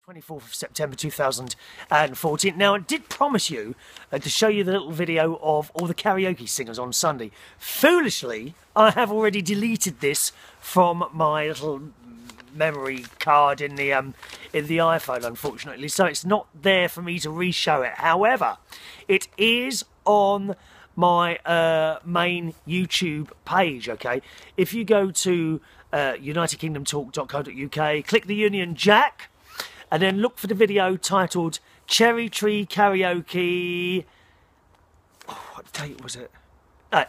24th of September 2014. Now, I did promise you to show you the little video of all the karaoke singers on Sunday. Foolishly, I have already deleted this from my little memory card in the iPhone, unfortunately, so it's not there for me to re-show it. However, it is on my main YouTube page, okay? If you go to unitedkingdomtalk.co.uk, click the Union Jack, and then look for the video titled Cherry Tree Karaoke. Oh, what date was it?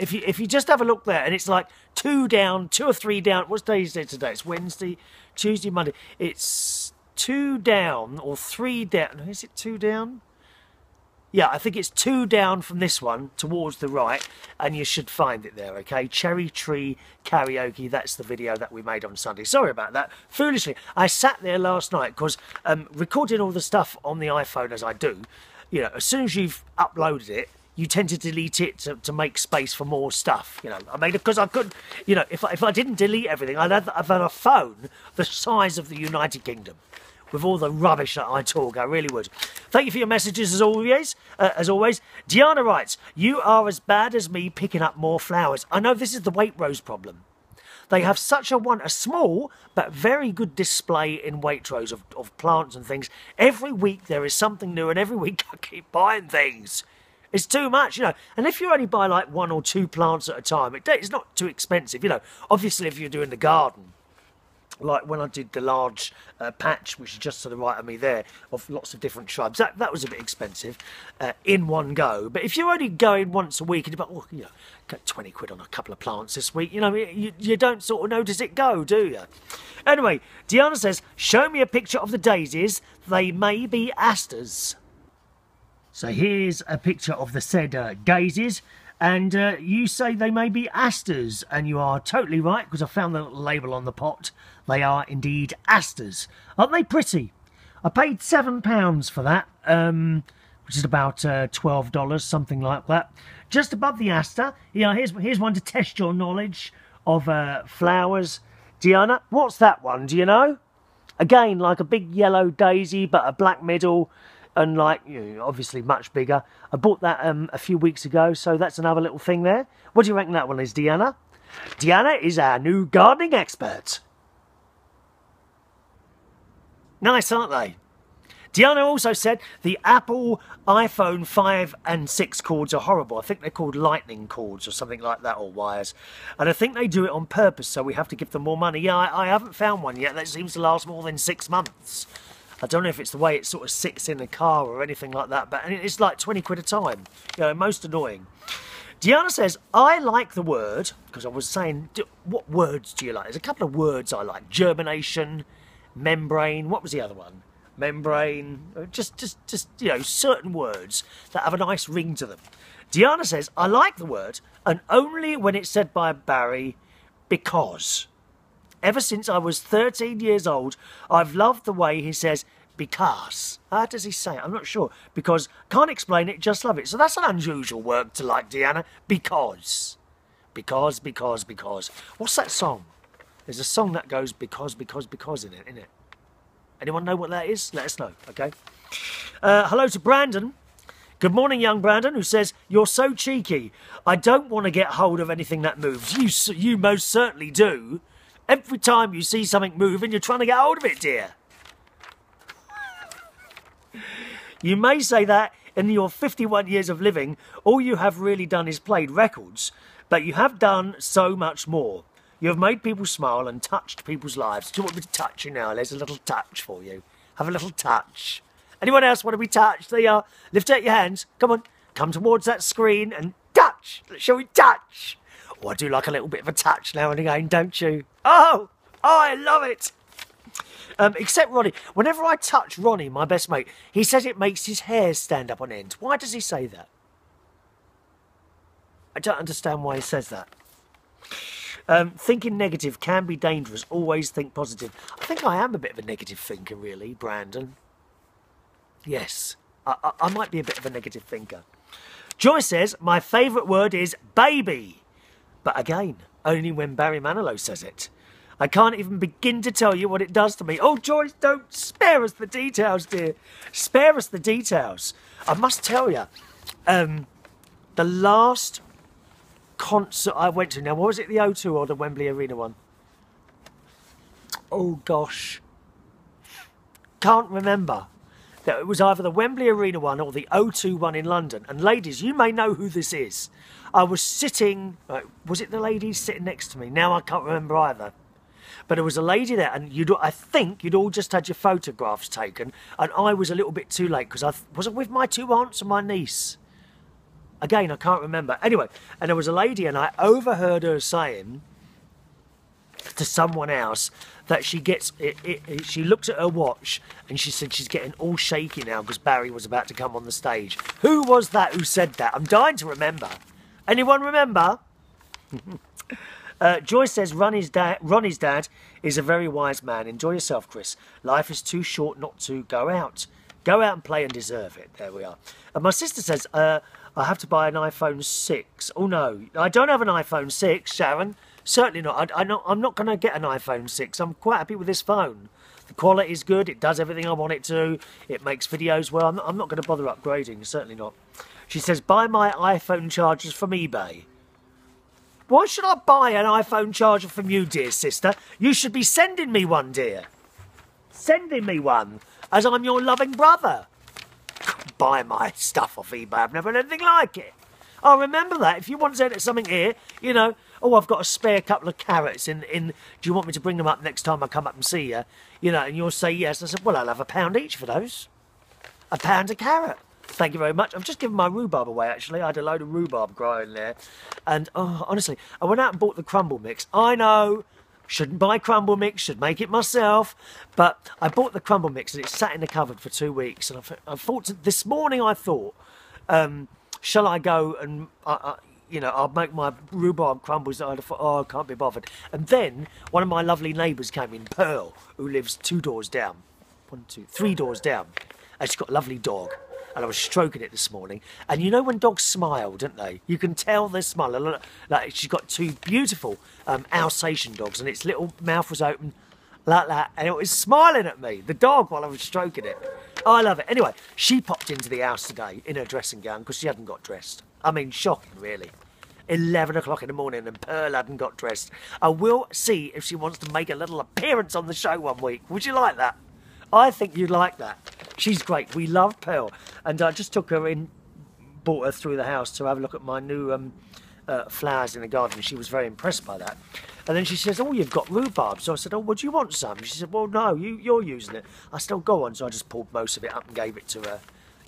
If you just have a look there, and it's like 2 down, 2 or 3 down. What day is it today? It's Wednesday, Tuesday, Monday. It's 2 down or 3 down. Is it 2 down? Yeah, I think it's 2 down from this one towards the right, and you should find it there, okay? Cherry Tree Karaoke, that's the video that we made on Sunday. Sorry about that. Foolishly, I sat there last night because recording all the stuff on the iPhone as I do, you know, as soon as you've uploaded it, you tend to delete it to make space for more stuff, you know. I made it because I couldn't, you know, if I didn't delete everything, I'd have a phone the size of the United Kingdom. With all the rubbish that I talk, I really would. Thank you for your messages as always. Deanna writes, "You are as bad as me picking up more flowers." I know this is the Waitrose problem. They have such a small but very good display in Waitrose of plants and things. Every week there is something new, and every week I keep buying things. It's too much, you know. And if you only buy like 1 or 2 plants at a time, it's not too expensive, you know. Obviously, if you're doing the garden, like when I did the large patch, which is just to the right of me there, of lots of different shrubs, that was a bit expensive in one go. But if you're only going once a week and you're like, oh, you know, got 20 quid on a couple of plants this week, you know, you don't sort of notice it go, do you? Anyway, Deanna says, "Show me a picture of the daisies. They may be asters." So here's a picture of the said daisies. And you say they may be asters, and you are totally right, because I found the little label on the pot. They are indeed asters. Aren't they pretty? I paid £7 for that, which is about $12, something like that. Just above the aster, you know, here's one to test your knowledge of flowers. Deanna, what's that one, do you know? Again, like a big yellow daisy, but a black middle. And like, you know, obviously much bigger. I bought that a few weeks ago, so that's another little thing there. What do you reckon that one is, Deanna? Deanna is our new gardening expert. Nice, aren't they? Deanna also said the Apple iPhone 5 and 6 cords are horrible. I think they're called lightning cords or something like that, or wires. And I think they do it on purpose, so we have to give them more money. Yeah, I haven't found one yet that seems to last more than 6 months. I don't know if it's the way it sort of sits in the car or anything like that, but it's like 20 quid a time. You know, most annoying. Deanna says, "I like the word," because I was saying, what words do you like? There's a couple of words I like. Germination, membrane. What was the other one? Membrane. Just you know, certain words that have a nice ring to them. Deanna says, "I like the word, and only when it's said by Barry, because. Ever since I was 13 years old, I've loved the way he says, because. How does he say it? I'm not sure. Because, can't explain it, just love it." So that's an unusual word to like, Deanna. Because. Because. What's that song? There's a song that goes because in it, isn't it? Anyone know what that is? Let us know, okay? Hello to Brandon. Good morning, young Brandon, who says, "You're so cheeky. I don't want to get hold of anything that moves." You most certainly do. Every time you see something moving, you're trying to get hold of it, dear. You may say that in your 51 years of living, all you have really done is played records, but you have done so much more. You have made people smile and touched people's lives. Do you want me to touch you now? There's a little touch for you. Have a little touch. Anyone else want to be touched? There you are. Lift out your hands. Come on. Come towards that screen and touch. Shall we touch? Oh, I do like a little bit of a touch now and again, don't you? Oh, I love it. Except Ronnie. Whenever I touch Ronnie, my best mate, he says it makes his hair stand up on end. Why does he say that? I don't understand why he says that. Thinking negative can be dangerous. Always think positive. I think I am a bit of a negative thinker, really, Brandon. Yes, I might be a bit of a negative thinker. Joy says, "My favourite word is baby." But again, only when Barry Manilow says it. I can't even begin to tell you what it does to me. Oh, Joyce, don't spare us the details, dear. Spare us the details. I must tell you, the last concert I went to, now, what was it, the O2 or the Wembley Arena one? Oh, gosh. Can't remember. It was either the Wembley Arena one or the O2 one in London. And ladies, you may know who this is. I was sitting, was it the lady sitting next to me? Now I can't remember either. But there was a lady there, and I think you'd all just had your photographs taken, and I was a little bit too late because I wasn't with my two aunts and my niece. Again, I can't remember. Anyway, and there was a lady, and I overheard her saying to someone else that she gets she looks at her watch and she said she's getting all shaky now because Barry was about to come on the stage. Who was that who said that? I'm dying to remember. Anyone remember? Joyce says Ronnie's dad is a very wise man. Enjoy yourself, Chris. Life is too short not to go out. Go out and play and deserve it. There we are. And my sister says I have to buy an iPhone 6. Oh no, I don't have an iPhone 6, Sharon. Certainly not. I'm not going to get an iPhone 6. I'm quite happy with this phone. The quality is good. It does everything I want it to. It makes videos well. I'm not going to bother upgrading. Certainly not. She says, buy my iPhone chargers from eBay. Why should I buy an iPhone charger from you, dear sister? You should be sending me one, dear. Sending me one, as I'm your loving brother. Buy my stuff off eBay. I've never had anything like it. Oh, remember that. If you want to send something here, you know, oh, I've got a spare couple of carrots in. Do you want me to bring them up next time I come up and see you? You know, and you'll say yes. I said, well, I'll have £1 each for those. £1 a carrot. Thank you very much. I've just given my rhubarb away, actually. I had a load of rhubarb growing there. And, oh, honestly, I went out and bought the crumble mix. I know, shouldn't buy crumble mix, should make it myself. But I bought the crumble mix and it sat in the cupboard for 2 weeks. And I thought, this morning I thought, shall I go and, you know, I'll make my rhubarb crumbles. I thought, oh, I can't be bothered. And then one of my lovely neighbours came in, Pearl, who lives 2 doors down. 3 doors down. And she's got a lovely dog. And I was stroking it this morning. And you know when dogs smile, don't they? You can tell they smile. Like she's got 2 beautiful Alsatian dogs, and its little mouth was open like that, and it was smiling at me, the dog, while I was stroking it. Oh, I love it. Anyway, she popped into the house today in her dressing gown because she hadn't got dressed. I mean, shocking, really. 11 o'clock in the morning and Pearl hadn't got dressed. I will see if she wants to make a little appearance on the show one week. Would you like that? I think you'd like that. She's great. We love Pearl. And I just took her in, brought her through the house to have a look at my new flowers in the garden. She was very impressed by that. And then she says, oh, you've got rhubarb. So I said, oh, would you want some? She said, well, no, you're using it. I said, oh, go on. So I just pulled most of it up and gave it to her.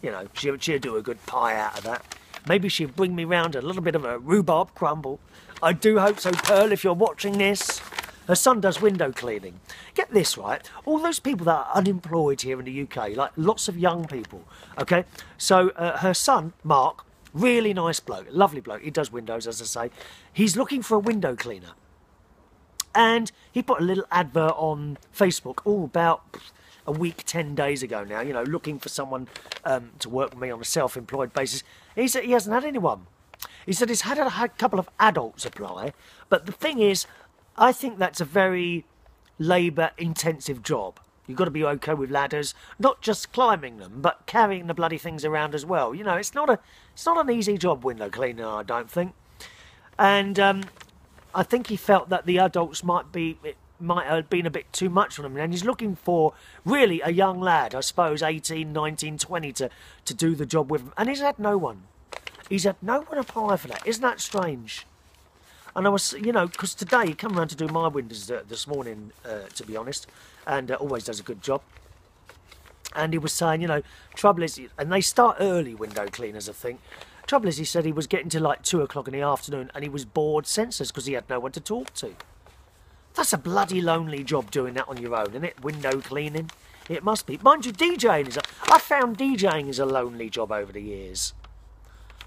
You know, she'll do a good pie out of that. Maybe she'll bring me round a little bit of a rhubarb crumble. I do hope so, Pearl, if you're watching this. Her son does window cleaning. Get this, right? All those people that are unemployed here in the UK, like lots of young people, okay? So her son, Mark, really nice bloke, lovely bloke. He does windows, as I say. He's looking for a window cleaner. And he put a little advert on Facebook, about a week, 10 days ago now, you know, looking for someone to work with me on a self-employed basis. He said he hasn't had anyone. He said he's had a couple of adults apply, but the thing is, I think that's a very labour-intensive job. You've got to be okay with ladders, not just climbing them, but carrying the bloody things around as well. You know, it's not an easy job, window cleaning, I don't think. And I think he felt that the adults might have been a bit too much for him, and he's looking for really a young lad, I suppose 18, 19, 20 to do the job with him. And he's had no one. He's had no one apply for that. Isn't that strange? And I was, you know, because today he come round to do my windows this morning, to be honest, and always does a good job. And he was saying, you know, trouble is, and they start early, window cleaners, I think. Trouble is, he said he was getting to like 2 o'clock in the afternoon and he was bored senseless because he had no one to talk to. That's a bloody lonely job doing that on your own, isn't it? Window cleaning. It must be. Mind you, DJing I found DJing is a lonely job over the years.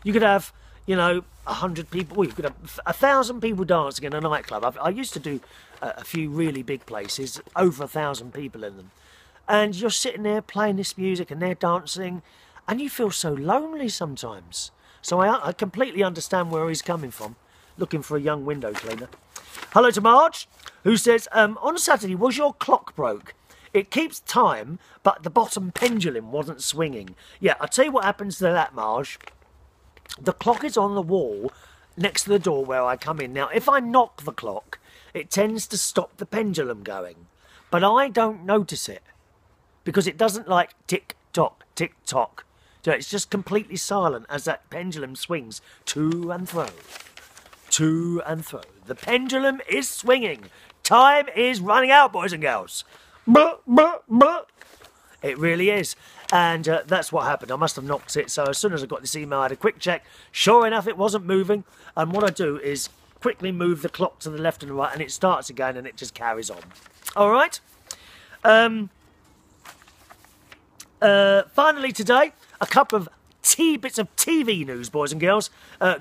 You could have, you know, 100 people, well, you could have 1,000 people dancing in a nightclub. I used to do a few really big places, over 1,000 people in them. And you're sitting there playing this music and they're dancing, and you feel so lonely sometimes. So I completely understand where he's coming from, looking for a young window cleaner. Hello to Marge, who says, on Saturday, was your clock broke? It keeps time, but the bottom pendulum wasn't swinging. Yeah, I'll tell you what happens to that, Marge. The clock is on the wall next to the door where I come in. Now, if I knock the clock, it tends to stop the pendulum going. But I don't notice it because it doesn't like tick-tock, tick-tock. So it's just completely silent as that pendulum swings to and fro, to and fro. The pendulum is swinging. Time is running out, boys and girls. Blah, blah, blah. It really is. And that's what happened. I must have knocked it. So as soon as I got this email, I had a quick check. Sure enough, it wasn't moving. And what I do is quickly move the clock to the left and the right, and it starts again, and it just carries on. All right. Finally today, a couple of bits of TV news, boys and girls.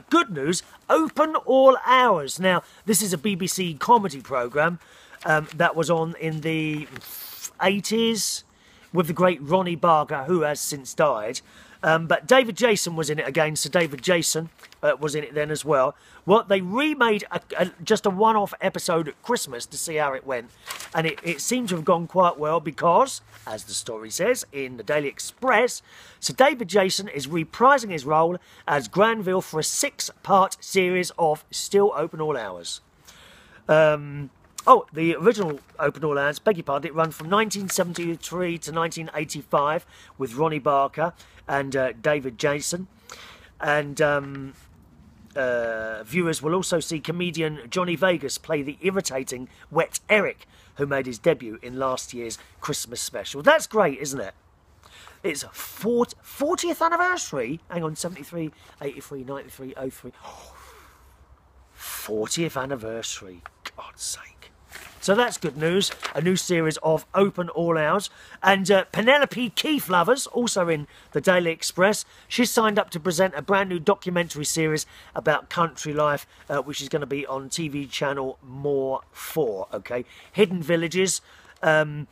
Good news, Open All Hours. Now, this is a BBC comedy programme that was on in the 80s with the great Ronnie Barker, who has since died. But David Jason was in it again, so David Jason was in it then as well. Well, they remade just a one-off episode at Christmas to see how it went. And it seemed to have gone quite well because, as the story says in the Daily Express, so David Jason is reprising his role as Granville for a 6-part series of Still Open All Hours. Oh, the original Open All Hours, beg your pardon, it ran from 1973 to 1985 with Ronnie Barker and David Jason. And viewers will also see comedian Johnny Vegas play the irritating Wet Eric, who made his debut in last year's Christmas special. That's great, isn't it? It's 40th anniversary. Hang on, 73, 83, 93, 03. 40th anniversary. God's sake. So that's good news. A new series of Open All Hours. And Penelope Keith lovers, also in the Daily Express, she's signed up to present a brand new documentary series about country life, which is going to be on TV channel More 4. Okay, Hidden Villages. The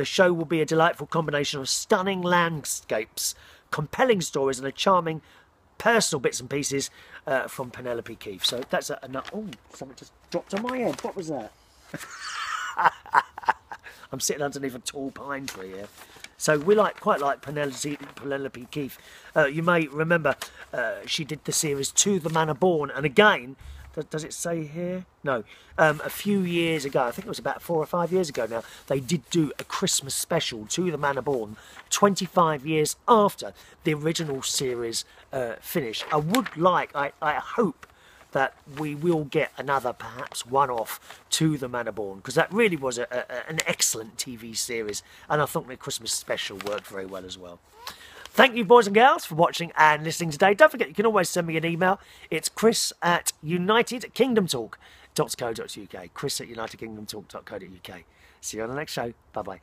show will be a delightful combination of stunning landscapes, compelling stories, and a charming personal bits and pieces from Penelope Keith. So that's oh, something just dropped on my head. What was that? I'm sitting underneath a tall pine tree here. So we quite like Penelope Keith. You may remember she did the series To the Manor Born, and again, does it say here? No. A few years ago, I think it was about 4 or 5 years ago now, they did do a Christmas special, To the Manor Born, 25 years after the original series finished. I hope that we will get another, perhaps one-off To the Manor Born, because that really was an excellent TV series, and I think the Christmas special worked very well as well. Thank you, boys and girls, for watching and listening today. Don't forget, you can always send me an email. It's chris@unitedkingdomtalk.co.uk. chris@unitedkingdomtalk.co.uk. See you on the next show. Bye-bye.